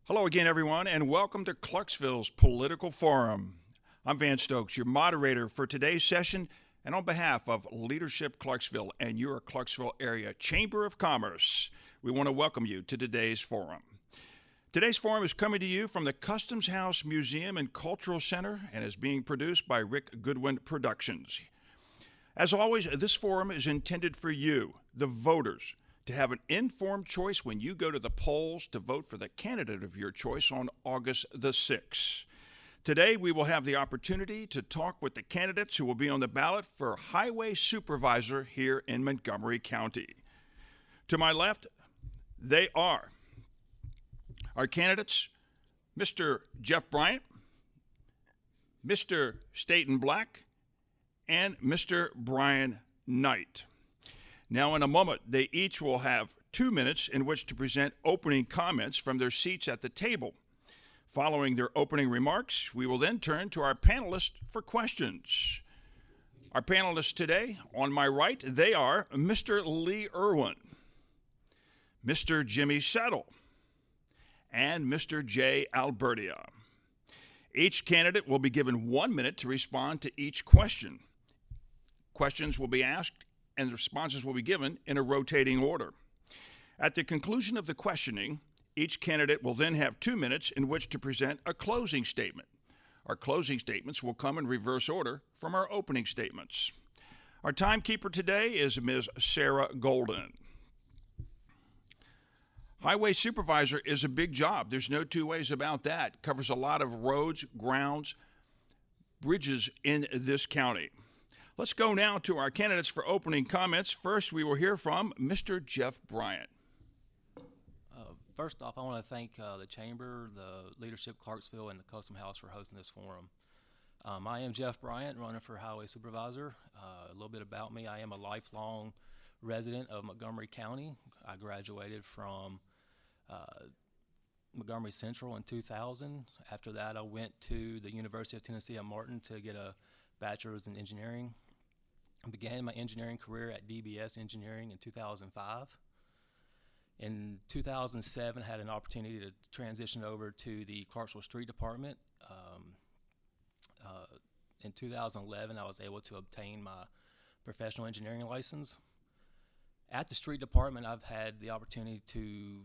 Hello again, everyone, and welcome to Clarksville's Political Forum. I'm Van Stokes, your moderator for today's session, and on behalf of Leadership Clarksville and your Clarksville Area Chamber of Commerce, we want to welcome you to today's forum. Today's forum is coming to you from the Customs House Museum and Cultural Center and is being produced by Rick Goodwin Productions. As always, this forum is intended for you, the voters, to have an informed choice when you go to the polls to vote for the candidate of your choice on August the 6th. Today, we will have the opportunity to talk with the candidates who will be on the ballot for Highway Supervisor here in Montgomery County. To my left, they are our candidates, Mr. Jeff Bryant, Mr. Staten Black, and Mr. Brian Knight. Now, in a moment, they each will have 2 minutes in which to present opening comments from their seats at the table. Following their opening remarks, we will then turn to our panelists for questions. Our panelists today, on my right, they are Mr. Lee Irwin, Mr. Jimmy Settle, and Mr. Jay Albertia. Each candidate will be given 1 minute to respond to each question. Questions will be asked and responses will be given in a rotating order. At the conclusion of the questioning, each candidate will then have 2 minutes in which to present a closing statement. Our closing statements will come in reverse order from our opening statements. Our timekeeper today is Ms. Sarah Golden. Highway Supervisor is a big job. There's no two ways about that. It covers a lot of roads, grounds, bridges in this county. Let's go now to our candidates for opening comments. First, we will hear from Mr. Jeff Bryant. First off, I want to thank the Chamber, the Leadership Clarksville, and the Custom House for hosting this forum. I am Jeff Bryant, running for Highway Supervisor. A little bit about me. I am a lifelong resident of Montgomery County. I graduated from Montgomery Central in 2000. After that, I went to the University of Tennessee at Martin to get a bachelor's in engineering. I began my engineering career at DBS Engineering in 2005. In 2007, I had an opportunity to transition over to the Clarksville Street Department. In 2011, I was able to obtain my professional engineering license. At the Street Department, I've had the opportunity to,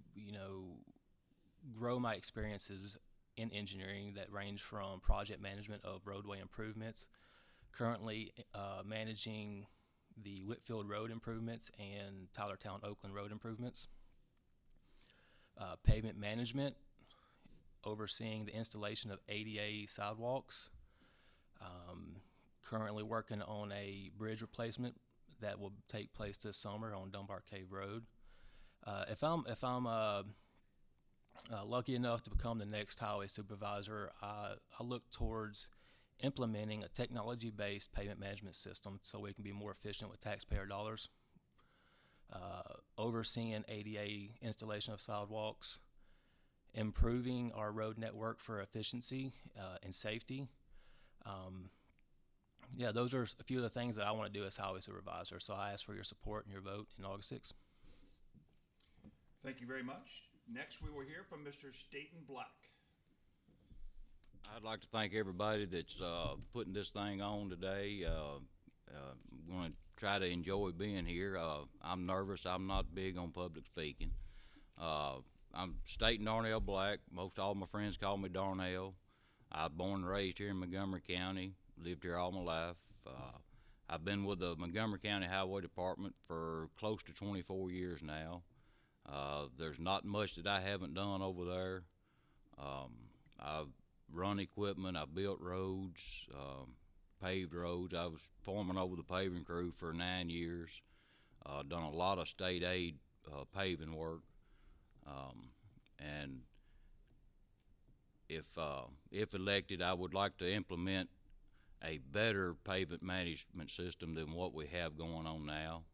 grow my experiences in engineering that range from project management of roadway improvements, currently managing the Whitfield Road improvements and Tylertown Oakland Road improvements. Pavement management, overseeing the installation of ADA sidewalks. Currently working on a bridge replacement that will take place this summer on Dunbar Cave Road. If I'm lucky enough to become the next highway supervisor, I look towards implementing a technology-based pavement management system so we can be more efficient with taxpayer dollars, overseeing ADA installation of sidewalks, improving our road network for efficiency and safety. Those are a few of the things that I want to do as highway supervisor, so I ask for your support and your vote in August 6th. Thank you very much. Next, we will hear from Mr. Staten Black. I'd like to thank everybody that's putting this thing on today. I'm going to try to enjoy being here. I'm nervous. I'm not big on public speaking. I'm Staten Darnell Black. Most all my friends call me Darnell. I was born and raised here in Montgomery County. Lived here all my life. I've been with the Montgomery County Highway Department for close to 24 years now. There's not much that I haven't done over there. I've run equipment, I've built roads, paved roads. I was foreman over the paving crew for 9 years. Done a lot of state aid paving work. And if elected, I would like to implement a better pavement management system than what we have going on now.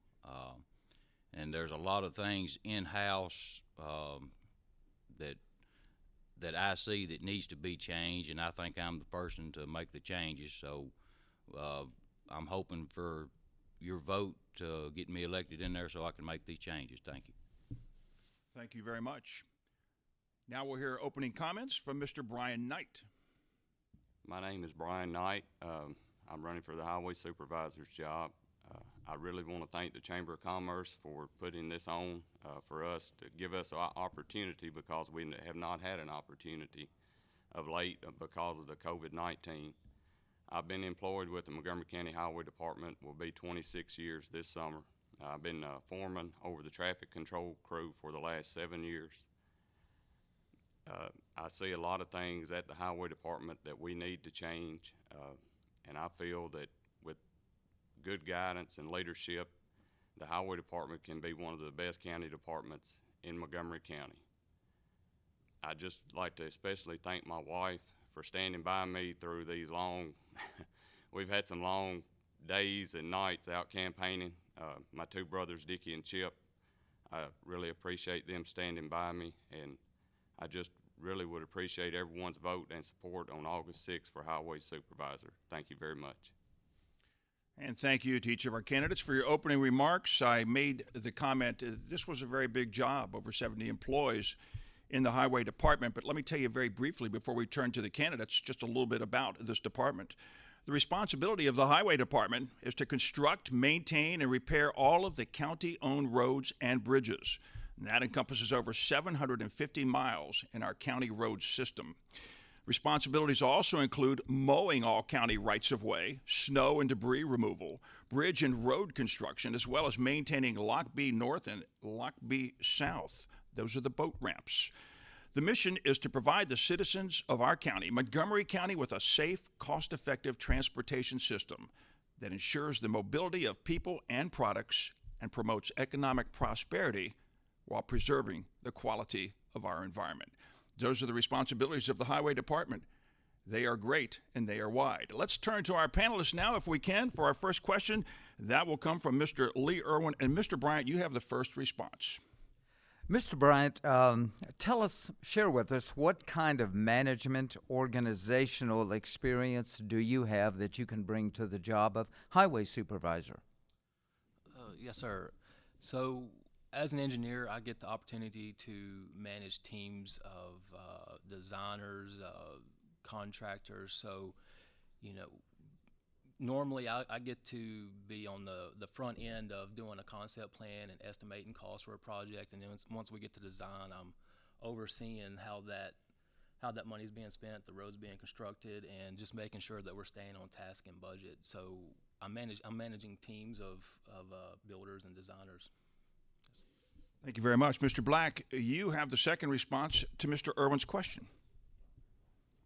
And there's a lot of things in-house that I see that needs to be changed, and I think I'm the person to make the changes. So I'm hoping for your vote to get me elected in there so I can make these changes. Thank you. Thank you very much. Now we'll hear opening comments from Mr. Brian Knight. My name is Brian Knight. I'm running for the highway supervisor's job. I really want to thank the Chamber of Commerce for putting this on for us, to give us an opportunity, because we have not had an opportunity of late because of the COVID-19. I've been employed with the Montgomery County Highway Department, will be 26 years this summer. I've been foreman over the traffic control crew for the last 7 years. I see a lot of things at the Highway Department that we need to change, and I feel that with good guidance and leadership, the Highway Department can be one of the best county departments in Montgomery County. I'd just like to especially thank my wife for standing by me through these long, we've had some long days and nights out campaigning. My two brothers, Dickie and Chip, I really appreciate them standing by me, and I just really would appreciate everyone's vote and support on August 6th for Highway Supervisor. Thank you very much. And thank you to each of our candidates for your opening remarks. I made the comment this was a very big job, over 70 employees in the Highway Department. But let me tell you very briefly, before we turn to the candidates, just a little bit about this department. The responsibility of the Highway Department is to construct, maintain, and repair all of the county-owned roads and bridges. And that encompasses over 750 miles in our county road system. Responsibilities also include mowing all county rights-of-way, snow and debris removal, bridge and road construction, as well as maintaining Lock B North and Lock B South. Those are the boat ramps. The mission is to provide the citizens of our county, Montgomery County, with a safe, cost-effective transportation system that ensures the mobility of people and products and promotes economic prosperity while preserving the quality of our environment. Those are the responsibilities of the Highway Department. They are great and they are wide. Let's turn to our panelists now, if we can, for our first question. That will come from Mr. Lee Irwin. And Mr. Bryant, you have the first response. Mr. Bryant, share with us, what kind of management, organizational experience do you have that you can bring to the job of highway supervisor? Yes, sir. So, as an engineer, I get the opportunity to manage teams of designers, contractors. So, normally I get to be on the front end of doing a concept plan and estimating costs for a project. And then once we get to design, I'm overseeing how that money is being spent, the roads being constructed, and just making sure that we're staying on task and budget. So I'm managing teams of builders and designers. Thank you very much. Mr. Black, you have the second response to Mr. Irwin's question.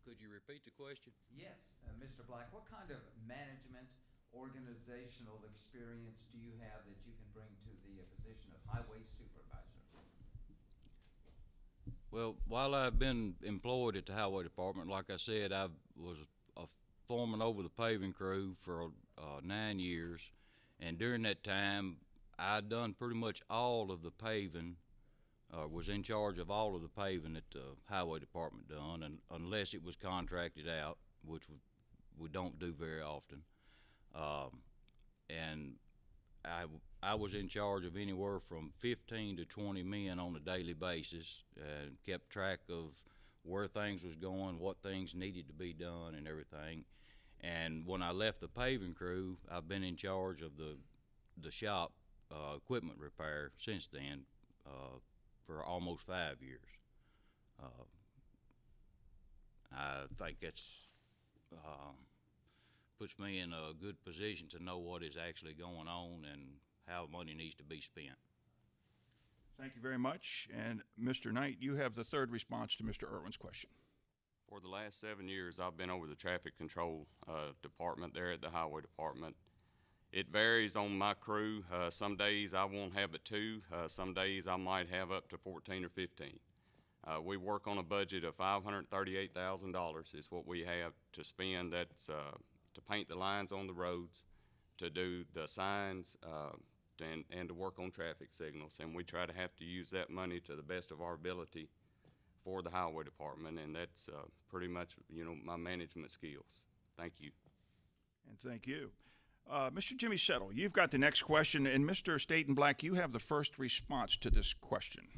Could you repeat the question? Yes, Mr. Black, what kind of management, organizational experience do you have that you can bring to the position of highway supervisor? Well, while I've been employed at the Highway Department, like I said, I was a foreman over the paving crew for 9 years, and during that time, I'd done pretty much all of the paving, was in charge of all of the paving that the Highway Department done, and unless it was contracted out, which we don't do very often. And I was in charge of anywhere from 15 to 20 men on a daily basis, and kept track of where things was going, what things needed to be done, and everything. And when I left the paving crew, I've been in charge of the shop equipment repair since then, for almost 5 years. I think it's puts me in a good position to know what is actually going on and how money needs to be spent. Thank you very much. And Mr. Knight, you have the third response to Mr. Irwin's question. For the last 7 years, I've been over the traffic control department there at the Highway Department. It varies on my crew. Some days I won't have but 2. Some days I might have up to 14 or 15. We work on a budget of $538,000 is what we have to spend. That's to paint the lines on the roads, to do the signs, and to work on traffic signals. And we try to have to use that money to the best of our ability for the Highway Department, and that's pretty much, my management skills. Thank you. And thank you. Mr. Jimmy Settle, you've got the next question, and Mr. Staten Black, you have the first response to this question.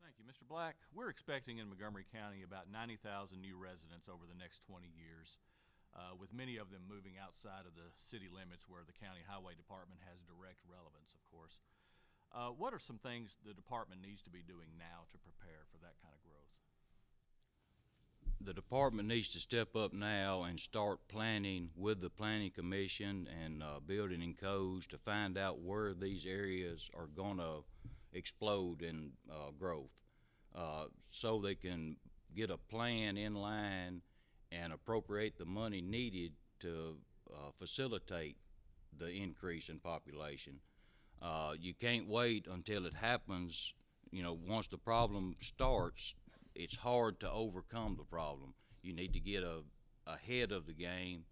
Thank you. Mr. Black, we're expecting in Montgomery County about 90,000 new residents over the next 20 years, with many of them moving outside of the city limits where the county highway department has direct relevance, of course. What are some things the department needs to be doing now to prepare for that kind of growth? The department needs to step up now and start planning with the planning commission and building and codes to find out where these areas are gonna explode in growth, so they can get a plan in line and appropriate the money needed to facilitate the increase in population. You can't wait until it happens. You know, once the problem starts, it's hard to overcome the problem. You need to get ahead of the game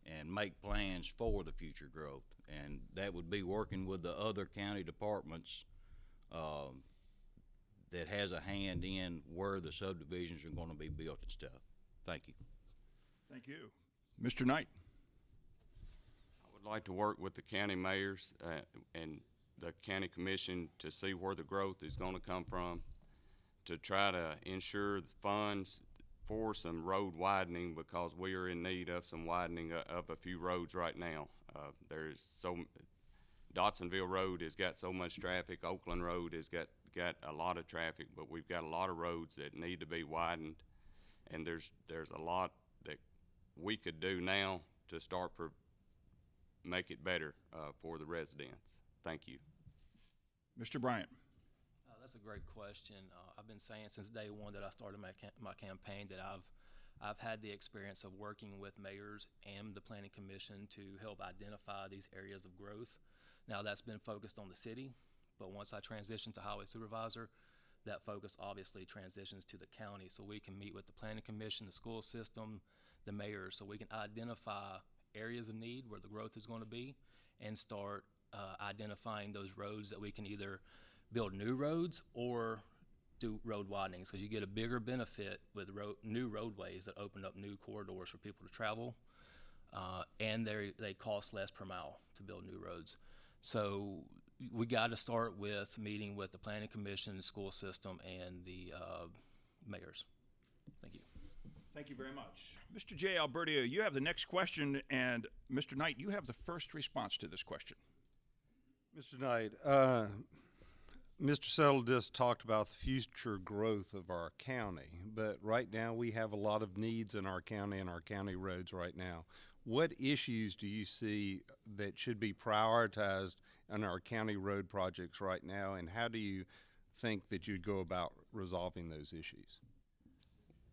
and make plans for the future growth. And that would be working with the other county departments that has a hand in where the subdivisions are going to be built and stuff. Thank you. Thank you. Mr. Knight. I would like to work with the county mayors and the county commission to see where the growth is going to come from, to try to ensure the funds for some road widening, because we are in need of some widening of a few roads right now. Dotsonville Road has got so much traffic. Oakland Road has got a lot of traffic, but we've got a lot of roads that need to be widened, and there's a lot that we could do now to start make it better for the residents. Thank you. Mr. Bryant. That's a great question. I've been saying since day one that I started my campaign that I've had the experience of working with mayors and the planning commission to help identify these areas of growth. Now that's been focused on the city, but once I transitioned to highway supervisor, that focus obviously transitions to the county, so we can meet with the planning commission, the school system, the mayor, so we can identify areas of need where the growth is going to be and start identifying those roads that we can either build new roads or do road widenings, because you get a bigger benefit with new roadways that open up new corridors for people to travel, and they cost less per mile to build new roads. So we got to start with meeting with the planning commission, the school system, and the mayors. Thank you. Thank you very much. Mr. J. Albertia, you have the next question, and Mr. Knight, you have the first response to this question. Mr. Knight, Mr. Settle just talked about the future growth of our county, but right now we have a lot of needs in our county and our county roads right now. What issues do you see that should be prioritized in our county road projects right now, and how do you think that you'd go about resolving those issues?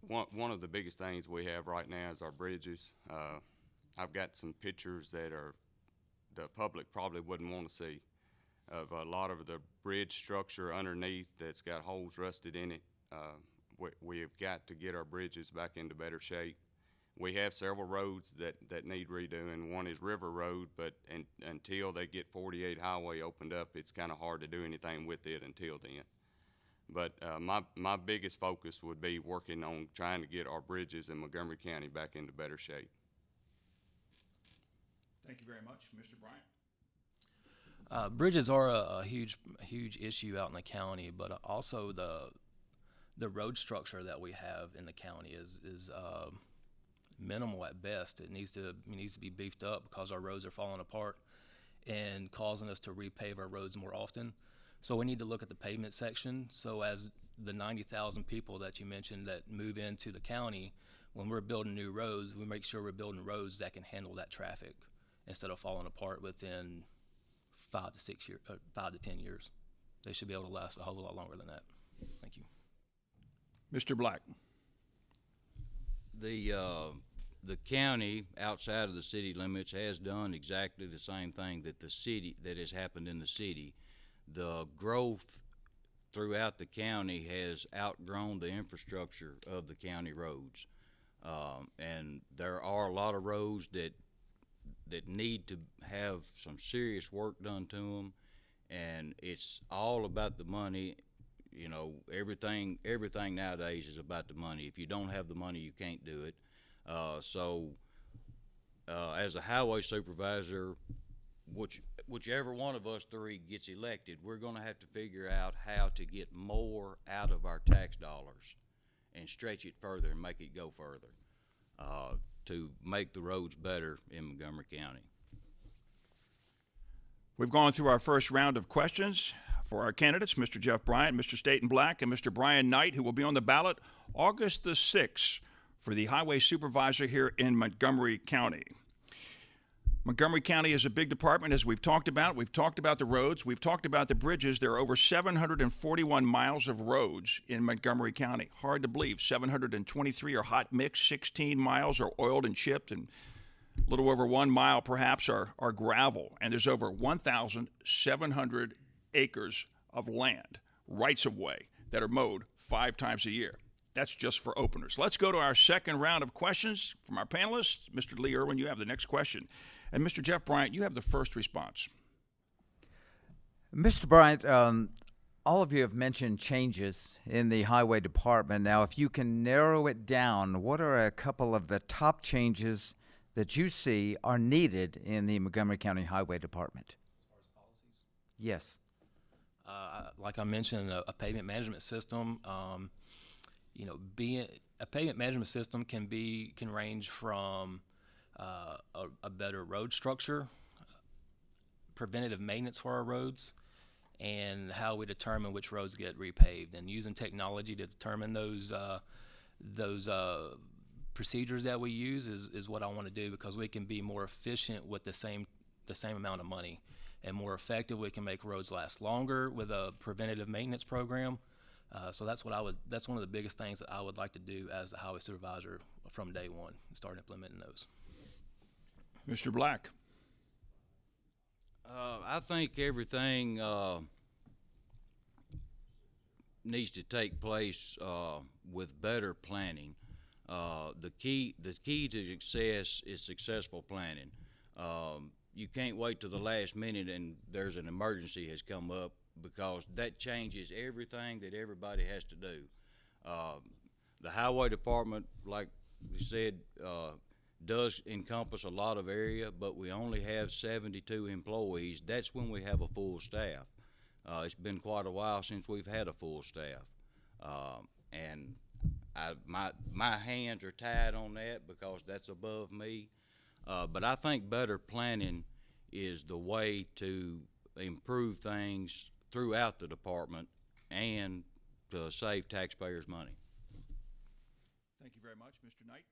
One of the biggest things we have right now is our bridges. I've got some pictures that the public probably wouldn't want to see, of a lot of the bridge structure underneath that's got holes rusted in it. We have got to get our bridges back into better shape. We have several roads that need redoing. One is River Road, but until they get 48 Highway opened up, it's kind of hard to do anything with it until then. But my biggest focus would be working on trying to get our bridges in Montgomery County back into better shape. Thank you very much. Mr. Bryant. Bridges are a huge issue out in the county, but also the road structure that we have in the county is minimal at best. It needs to be beefed up because our roads are falling apart and causing us to repave our roads more often. So we need to look at the pavement section. So as the 90,000 people that you mentioned that move into the county, when we're building new roads, we make sure we're building roads that can handle that traffic instead of falling apart within 5 to 10 years. They should be able to last a whole lot longer than that. Thank you. Mr. Black. The county outside of the city limits has done exactly the same thing that has happened in the city. The growth throughout the county has outgrown the infrastructure of the county roads, and there are a lot of roads that need to have some serious work done to them, and it's all about the money. You know, everything nowadays is about the money. If you don't have the money, you can't do it. As a highway supervisor, which whichever one of us three gets elected, we're gonna have to figure out how to get more out of our tax dollars and stretch it further and make it go further, to make the roads better in Montgomery County. We've gone through our first round of questions for our candidates, Mr. Jeff Bryant, Mr. Staten Black, and Mr. Brian Knight, who will be on the ballot August the 6th for the highway supervisor here in Montgomery County. Montgomery County is a big department, as we've talked about. We've talked about the roads. We've talked about the bridges. There are over 741 miles of roads in Montgomery County. Hard to believe. 723 are hot mix, 16 miles are oiled and chipped, and a little over 1 mile perhaps are gravel. And there's over 1,700 acres of land, rights of way, that are mowed 5 times a year. That's just for openers. Let's go to our second round of questions from our panelists. Mr. Lee Irwin, you have the next question. And Mr. Jeff Bryant, you have the first response. Mr. Bryant, all of you have mentioned changes in the highway department. Now, if you can narrow it down, what are a couple of the top changes that you see are needed in the Montgomery County Highway Department? As far as policies? Yes. Like I mentioned, a pavement management system. Being a pavement management system can range from a better road structure, preventative maintenance for our roads, and how we determine which roads get repaved, and using technology to determine those procedures that we use is what I want to do, because we can be more efficient with the same amount of money, and more effective. We can make roads last longer with a preventative maintenance program. So that's one of the biggest things that I would like to do as the highway supervisor from day one, and start implementing those. Mr. Black. I think everything needs to take place with better planning. The key to success is successful planning. You can't wait till the last minute and there's an emergency has come up, because that changes everything that everybody has to do. The highway department, like we said, does encompass a lot of area, but we only have 72 employees. That's when we have a full staff. It's been quite a while since we've had a full staff. And my hands are tied on that because that's above me. But I think better planning is the way to improve things throughout the department and to save taxpayers' money. Thank you very much. Mr. Knight.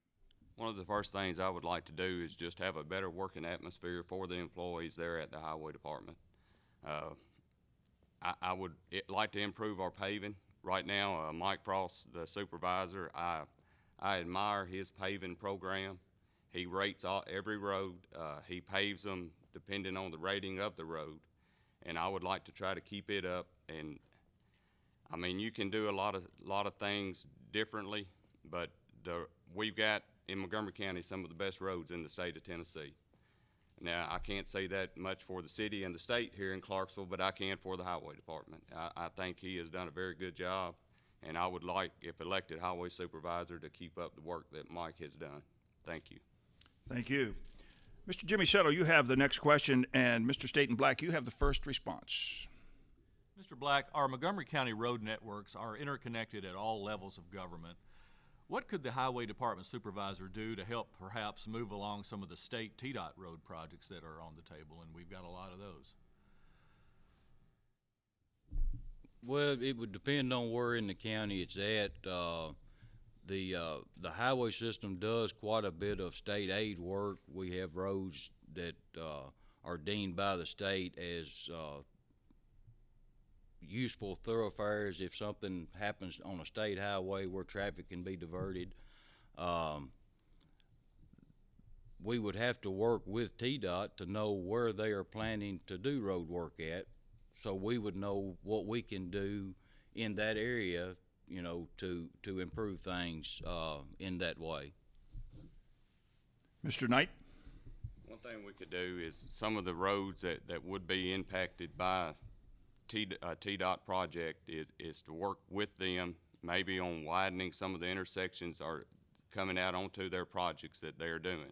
One of the first things I would like to do is just have a better working atmosphere for the employees there at the highway department. I would like to improve our paving. Right now, Mike Frost, the supervisor, I admire his paving program. He rates every road. He paves them depending on the rating of the road. And I would like to try to keep it up. And I mean, you can do a lot of things differently, but we've got in Montgomery County some of the best roads in the state of Tennessee. Now, I can't say that much for the city and the state here in Clarksville, but I can for the highway department. I think he has done a very good job, and I would like, if elected highway supervisor, to keep up the work that Mike has done. Thank you. Thank you. Mr. Jimmy Settle, you have the next question, and Mr. Staten Black, you have the first response. Mr. Black, our Montgomery County road networks are interconnected at all levels of government. What could the highway department supervisor do to help perhaps move along some of the state TDOT road projects that are on the table, and we've got a lot of those? Well, it would depend on where in the county it's at. The highway system does quite a bit of state aid work. We have roads that are deemed by the state as useful thoroughfares if something happens on a state highway where traffic can be diverted. We would have to work with TDOT to know where they are planning to do road work at, so we would know what we can do in that area, you know, to improve things in that way. Mr. Knight. One thing we could do is some of the roads that would be impacted by TDOT project is to work with them, maybe on widening some of the intersections or coming out onto their projects that they're doing.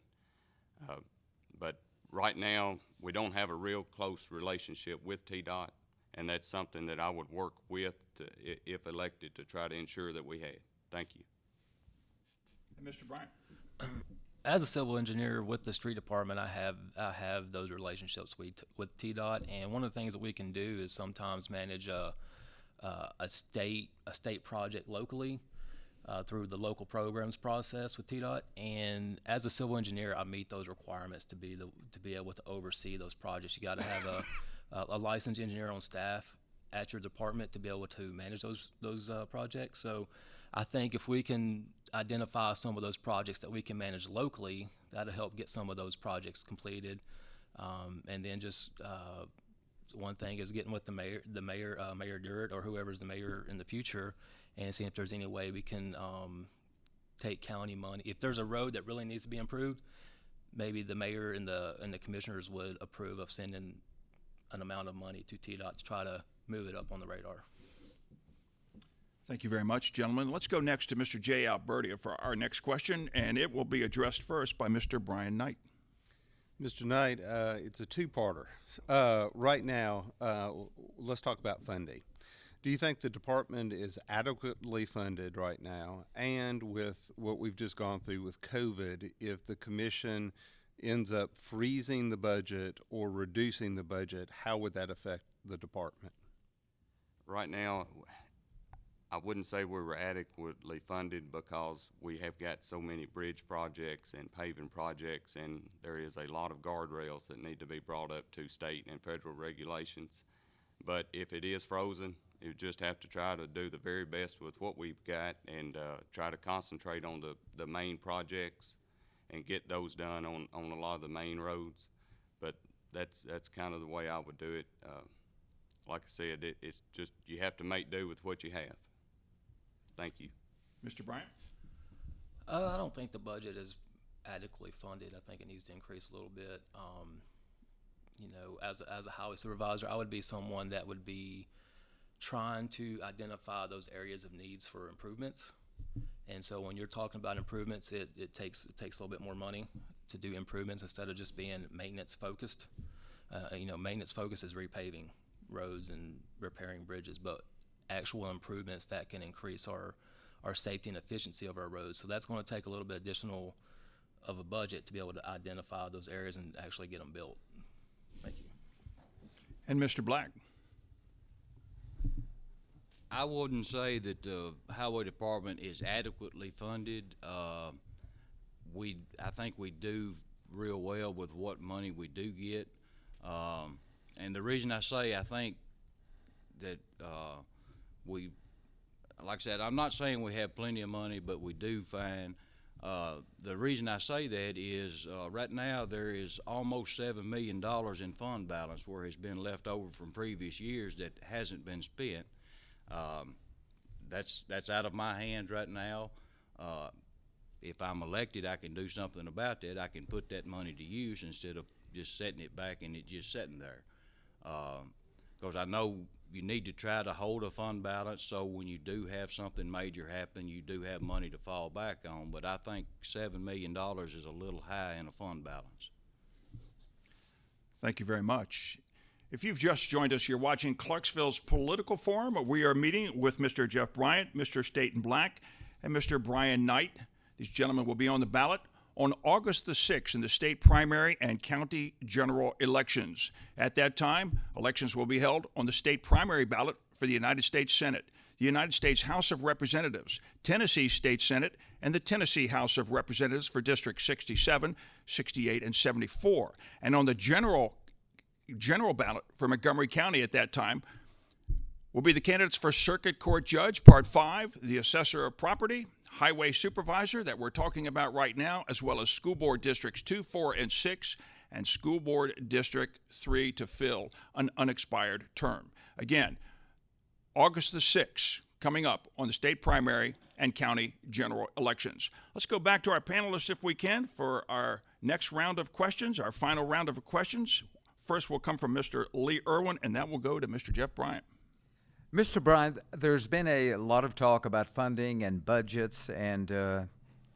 But Right now, we don't have a real close relationship with TDOT, and that's something that I would work with, if elected, to try to ensure that we had. Thank you. And Mr. Bryant? As a civil engineer with the street department, I have those relationships with TDOT, and one of the things that we can do is sometimes manage a state project locally through the local programs process with TDOT. And as a civil engineer, I meet those requirements to be able to oversee those projects. You got to have a licensed engineer on staff at your department to be able to manage those projects. So I think if we can identify some of those projects that we can manage locally, that'll help get some of those projects completed. And then just one thing is getting with the mayor, Mayor Durrett, or whoever's the mayor in the future, and seeing if there's any way we can take county money. If there's a road that really needs to be improved, maybe the mayor and the commissioners would approve of sending an amount of money to TDOT to try to move it up on the radar. Thank you very much, gentlemen. Let's go next to Mr. Jay Albertia for our next question, and it will be addressed first by Mr. Brian Knight. Mr. Knight, it's a two-parter. Right now, let's talk about funding. Do you think the department is adequately funded right now? And with what we've just gone through with COVID, if the commission ends up freezing the budget or reducing the budget, how would that affect the department? Right now, I wouldn't say we were adequately funded because we have got so many bridge projects and paving projects, and there is a lot of guardrails that need to be brought up to state and federal regulations. But if it is frozen, you just have to try to do the very best with what we've got and try to concentrate on the main projects and get those done on a lot of the main roads. But that's kind of the way I would do it. Like I said, it's just you have to make do with what you have. Thank you. Mr. Bryant? I don't think the budget is adequately funded. I think it needs to increase a little bit. You know, as a highway supervisor, I would be someone that would be trying to identify those areas of needs for improvements. And so when you're talking about improvements, it takes a little bit more money to do improvements instead of just being maintenance focused. You know, maintenance focus is repaving roads and repairing bridges, but actual improvements that can increase our safety and efficiency of our roads. So that's going to take a little bit additional of a budget to be able to identify those areas and actually get them built. Thank you. And Mr. Black? I wouldn't say that the highway department is adequately funded. I think we do real well with what money we do get. And the reason I say I think that like I said, I'm not saying we have plenty of money, but we do find, the reason I say that is right now there is almost $7 million in fund balance where it's been left over from previous years that hasn't been spent. That's out of my hands right now. If I'm elected, I can do something about that. I can put that money to use instead of just setting it back and it just sitting there. Because I know you need to try to hold a fund balance so when you do have something major happen, you do have money to fall back on. But I think $7 million is a little high in a fund balance. Thank you very much. If you've just joined us, you're watching Clarksville's Political Forum. We are meeting with Mr. Jeff Bryant, Mr. Staten Black, and Mr. Brian Knight. These gentlemen will be on the ballot on August the 6th in the state primary and county general elections. At that time, elections will be held on the state primary ballot for the United States Senate, the United States House of Representatives, Tennessee State Senate, and the Tennessee House of Representatives for District 67, 68, and 74. And on the general ballot for Montgomery County at that time will be the candidates for Circuit Court Judge, Part 5, the Assessor of Property, Highway Supervisor that we're talking about right now, as well as School Board Districts 2, 4, and 6, and School Board District 3 to fill an unexpired term. Again, August the 6th, coming up on the state primary and county general elections. Let's go back to our panelists if we can for our next round of questions, our final round of questions. First will come from Mr. Lee Irwin, and that will go to Mr. Jeff Bryant. Mr. Bryant, there's been a lot of talk about funding and budgets and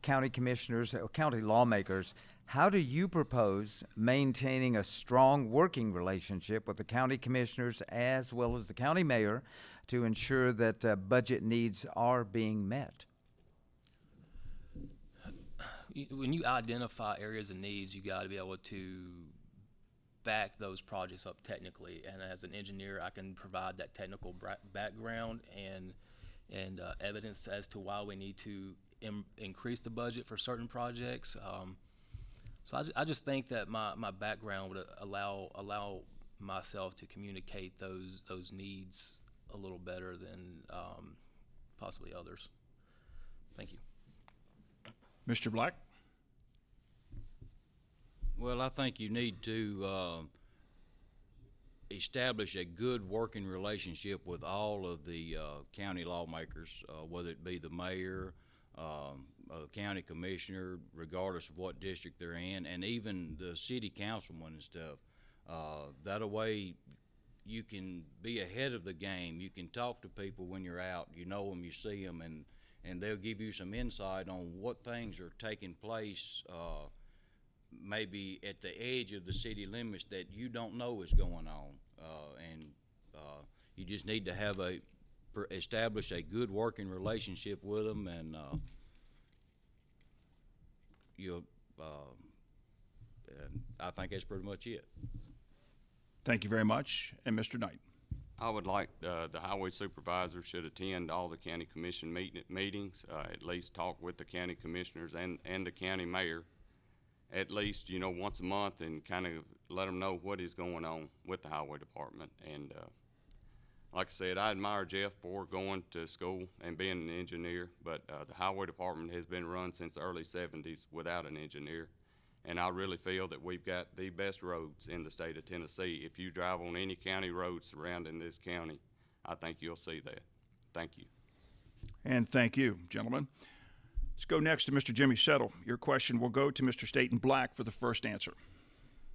county commissioners, county lawmakers How do you propose maintaining a strong working relationship with the county commissioners as well as the county mayor to ensure that budget needs are being met? When you identify areas of needs, you got to be able to back those projects up technically. And as an engineer, I can provide that technical background and evidence as to why we need to increase the budget for certain projects. So I just think that my background would allow myself to communicate those needs a little better than possibly others. Thank you. Mr. Black? Well, I think you need to establish a good working relationship with all of the county lawmakers, whether it be the mayor, county commissioner, regardless of what district they're in, and even the city councilman and stuff. That way you can be ahead of the game. You can talk to people when you're out. You know them, you see them, and they'll give you some insight on what things are taking place maybe at the edge of the city limits that you don't know is going on. You just need to have establish a good working relationship with them, and and I think that's pretty much it. Thank you very much. And Mr. Knight? I would like the highway supervisor should attend all the county commission meetings, at least talk with the county commissioners and the county mayor, at least, you know, once a month, and kind of let them know what is going on with the highway department. And like I said, I admire Jeff for going to school and being an engineer, but the highway department has been run since the early 70s without an engineer. And I really feel that we've got the best roads in the state of Tennessee. If you drive on any county road surrounding this county, I think you'll see that. Thank you. And thank you, gentlemen. Let's go next to Mr. Jimmy Settle. Your question will go to Mr. Staten Black for the first answer.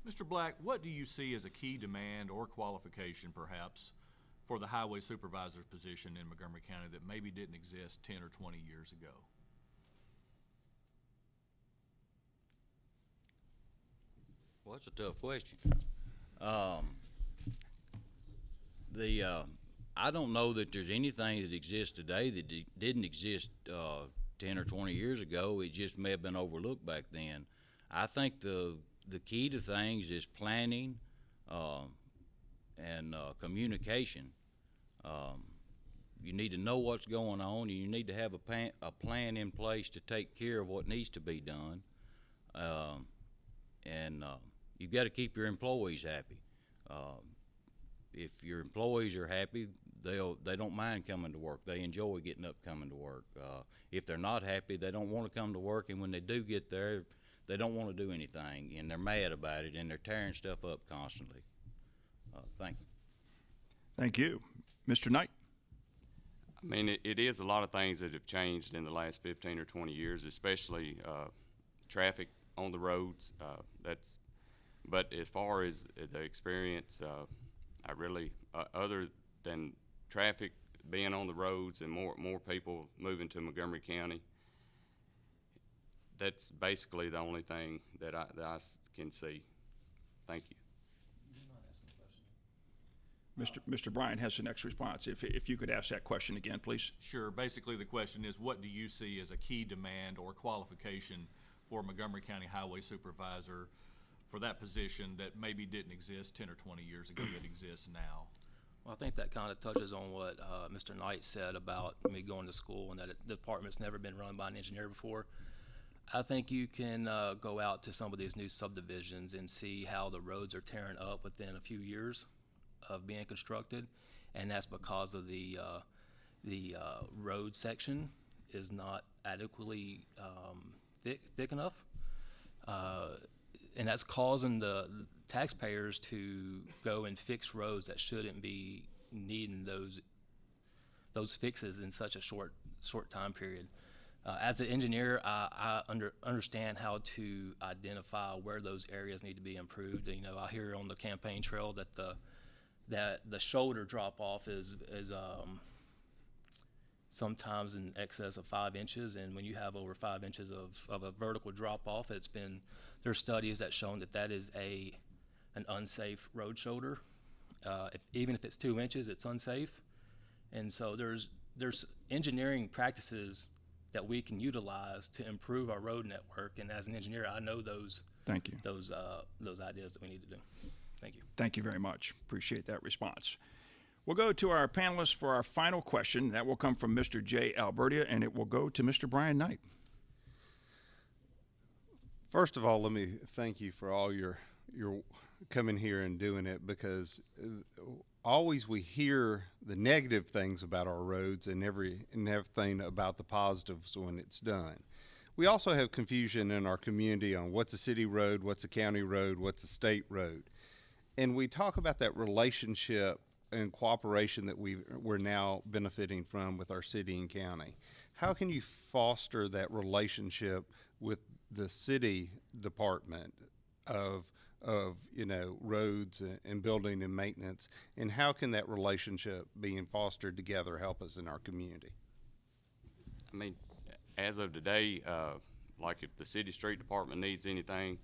Mr. Black, what do you see as a key demand or qualification, perhaps, for the highway supervisor's position in Montgomery County that maybe didn't exist 10 or 20 years ago? Well, that's a tough question. I don't know that there's anything that exists today that didn't exist 10 or 20 years ago. It just may have been overlooked back then. I think the key to things is planning and communication. You need to know what's going on, and you need to have a plan in place to take care of what needs to be done. You've got to keep your employees happy. If your employees are happy, they don't mind coming to work. They enjoy getting up, coming to work. If they're not happy, they don't want to come to work, and when they do get there, they don't want to do anything, and they're mad about it, and they're tearing stuff up constantly. Thank you. Thank you. Mr. Knight? I mean, it is a lot of things that have changed in the last 15 or 20 years, especially traffic on the roads. But as far as the experience, I really, other than traffic being on the roads and more people moving to Montgomery County, that's basically the only thing that I can see. Thank you. Mr. Bryan has the next response. If you could ask that question again, please. Sure. Basically, the question is, what do you see as a key demand or qualification for Montgomery County Highway Supervisor for that position that maybe didn't exist 10 or 20 years ago that exists now? Well, I think that kind of touches on what Mr. Knight said about me going to school and that the department's never been run by an engineer before. I think you can go out to some of these new subdivisions and see how the roads are tearing up within a few years of being constructed, and that's because of the road section is not adequately thick enough, and that's causing the taxpayers to go and fix roads that shouldn't be needing those fixes in such a short time period. As an engineer, I understand how to identify where those areas need to be improved. You know, I hear on the campaign trail that the shoulder drop off is sometimes in excess of 5 inches. And when you have over 5 inches of a vertical drop off, there's studies that shown that is an unsafe road shoulder. Even if it's 2 inches, it's unsafe. And so there's engineering practices that we can utilize to improve our road network. And as an engineer, I know those Thank you. those ideas that we need to do. Thank you. Thank you very much. Appreciate that response. We'll go to our panelists for our final question. That will come from Mr. Jay Albertia, and it will go to Mr. Brian Knight. First of all, let me thank you for all your coming here and doing it, because always we hear the negative things about our roads and everything about the positives when it's done. We also have confusion in our community on what's a city road, what's a county road, what's a state road. And we talk about that relationship and cooperation that we're now benefiting from with our city and county. How can you foster that relationship with the city department of roads and building and maintenance, and how can that relationship being fostered together help us in our community? I mean, as of today, like if the city street department needs anything,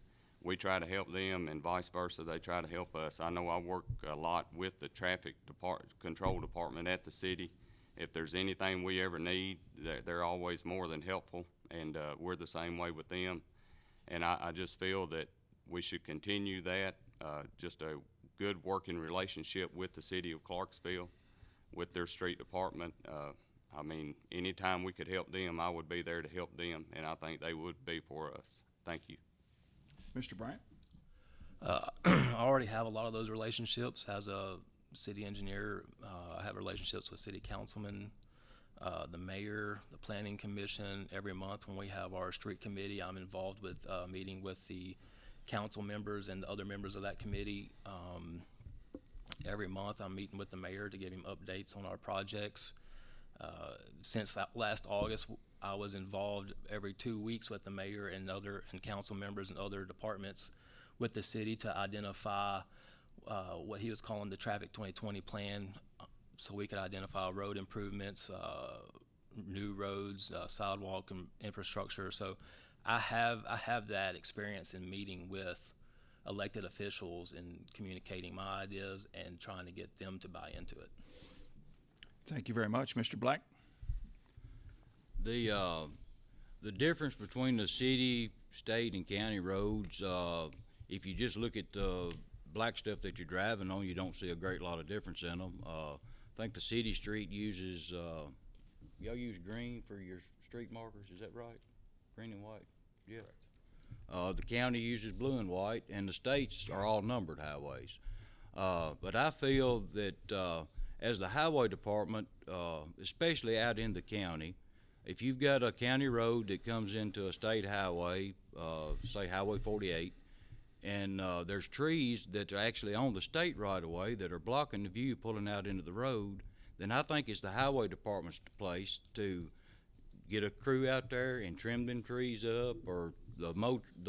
we try to help them, and vice versa, they try to help us. I know I work a lot with the traffic control department at the city. If there's anything we ever need, they're always more than helpful, and we're the same way with them. And I just feel that we should continue that, just a good working relationship with the city of Clarksville, with their street department. I mean, anytime we could help them, I would be there to help them, and I think they would be for us. Thank you. Mr. Bryant? I already have a lot of those relationships as a city engineer. I have relationships with city councilmen, the mayor, the planning commission. Every month when we have our street committee, I'm involved with meeting with the council members and the other members of that committee. Every month I'm meeting with the mayor to give him updates on our projects. Since last August, I was involved every 2 weeks with the mayor and council members and other departments with the city to identify what he was calling the Traffic 2020 plan, so we could identify road improvements, new roads, sidewalk infrastructure. So I have that experience in meeting with elected officials and communicating my ideas and trying to get them to buy into it. Thank you very much. Mr. Black? The difference between the city, state, and county roads, if you just look at the black stuff that you're driving on, you don't see a great lot of difference in them. I think the city street uses, y'all use green for your street markers, is that right? Green and white? Yeah. The county uses blue and white, and the states are all numbered highways. But I feel that as the highway department, especially out in the county, if you've got a county road that comes into a state highway, say Highway 48, and there's trees that are actually on the state right-of-way that are blocking the view pulling out into the road, then I think it's the highway department's place to get a crew out there and trim them trees up, or the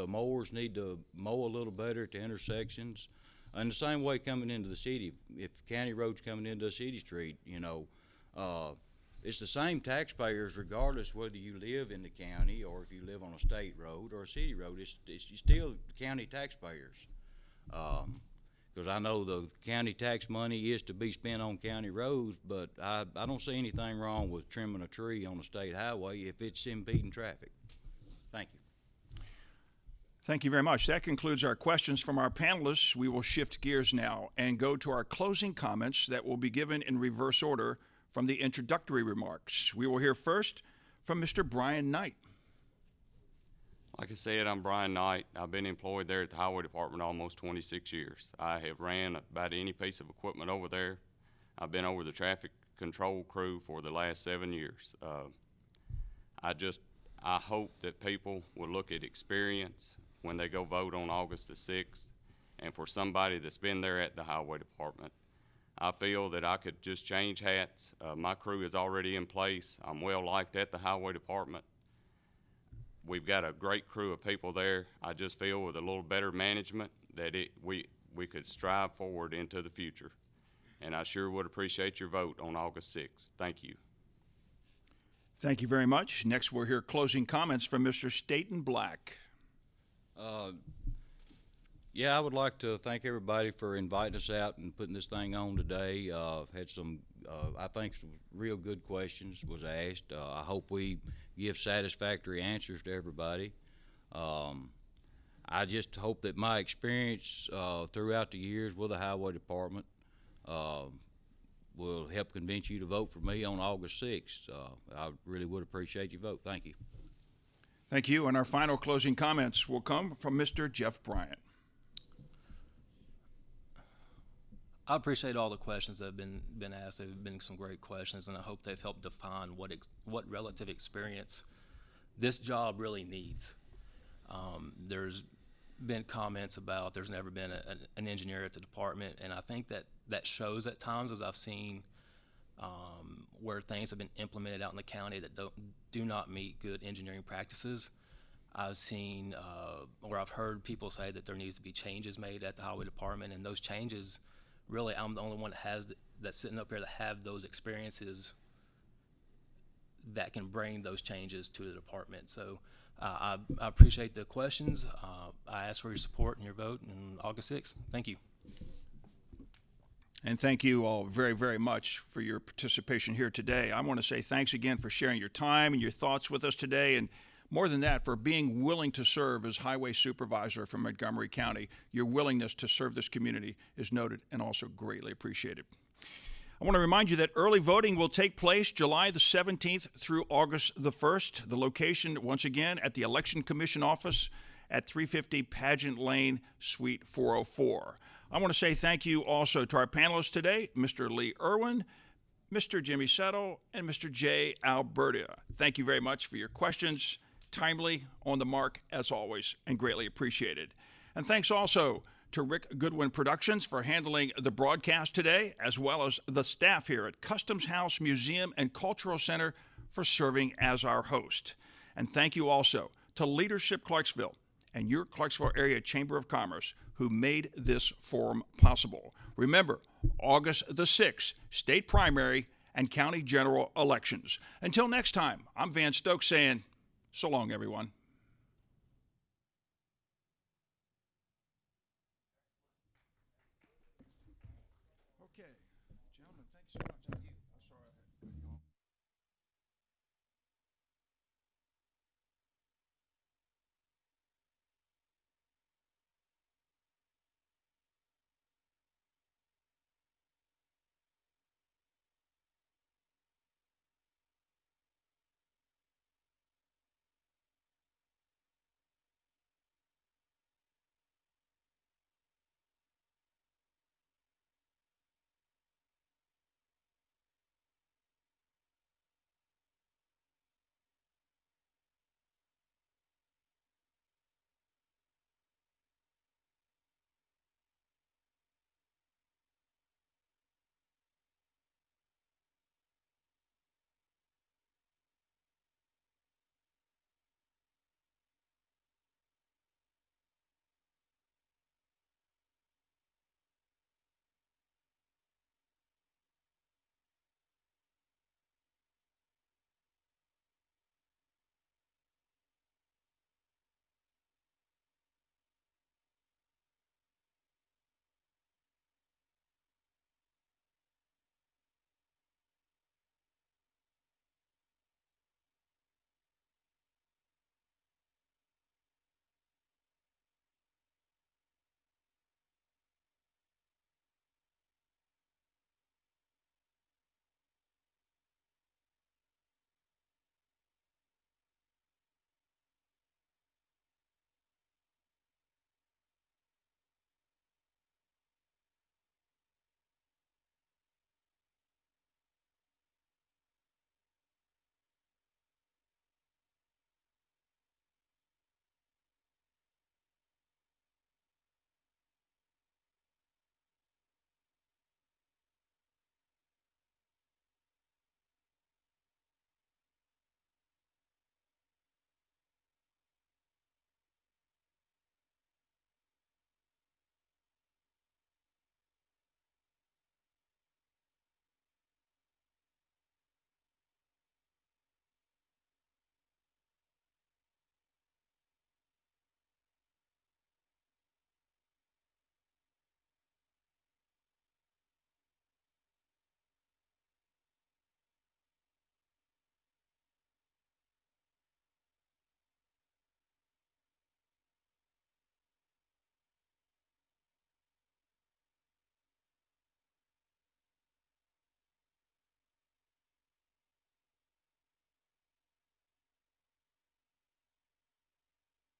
mowers need to mow a little better to intersections. And the same way coming into the city, if county road's coming into a city street, it's the same taxpayers regardless whether you live in the county or if you live on a state road or a city road. It's still county taxpayers. Because I know the county tax money is to be spent on county roads, but I don't see anything wrong with trimming a tree on a state highway if it's impeding traffic. Thank you. Thank you very much. That concludes our questions from our panelists. We will shift gears now and go to our closing comments that will be given in reverse order from the introductory remarks. We will hear first from Mr. Brian Knight. Like I said, I'm Brian Knight. I've been employed there at the Highway Department almost 26 years. I have ran about any piece of equipment over there. I've been over the traffic control crew for the last 7 years. I hope that people will look at experience when they go vote on August the 6th, and for somebody that's been there at the Highway Department. I feel that I could just change hats. My crew is already in place. I'm well liked at the Highway Department. We've got a great crew of people there. I just feel with a little better management that we could strive forward into the future. And I sure would appreciate your vote on August 6th. Thank you. Thank you very much. Next, we'll hear closing comments from Mr. Staten Black. Yeah, I would like to thank everybody for inviting us out and putting this thing on today. Had some, I think, some real good questions was asked. I hope we give satisfactory answers to everybody. I just hope that my experience throughout the years with the Highway Department will help convince you to vote for me on August 6th. I really would appreciate your vote. Thank you. Thank you. And our final closing comments will come from Mr. Jeff Bryant. I appreciate all the questions that have been asked. They've been some great questions, and I hope they've helped define what relative experience this job really needs. There's been comments about there's never been an engineer at the department, and I think that shows at times, as I've seen where things have been implemented out in the county that do not meet good engineering practices. I've seen or I've heard people say that there needs to be changes made at the Highway Department, and those changes, really, I'm the only one that's sitting up here that have those experiences that can bring those changes to the department. So I appreciate the questions. I ask for your support and your vote on August 6th. Thank you. And thank you all very, very much for your participation here today. I want to say thanks again for sharing your time and your thoughts with us today, and more than that, for being willing to serve as Highway Supervisor for Montgomery County. Your willingness to serve this community is noted and also greatly appreciated. I want to remind you that early voting will take place July the 17th through August the 1st. The location, once again, at the Election Commission office at 350 Pageant Lane, Suite 404. I want to say thank you also to our panelists today, Mr. Lee Irwin, Mr. Jimmy Settle, and Mr. Jay Alberta. Thank you very much for your questions. Timely, on the mark, as always, and greatly appreciated. And thanks also to Rick Goodwin Productions for handling the broadcast today, as well as the staff here at Customs House Museum and Cultural Center for serving as our host. And thank you also to Leadership Clarksville and your Clarksville Area Chamber of Commerce, who made this forum possible. Remember, August the 6th, state primary and county general elections. Until next time, I'm Van Stokes saying, so long, everyone.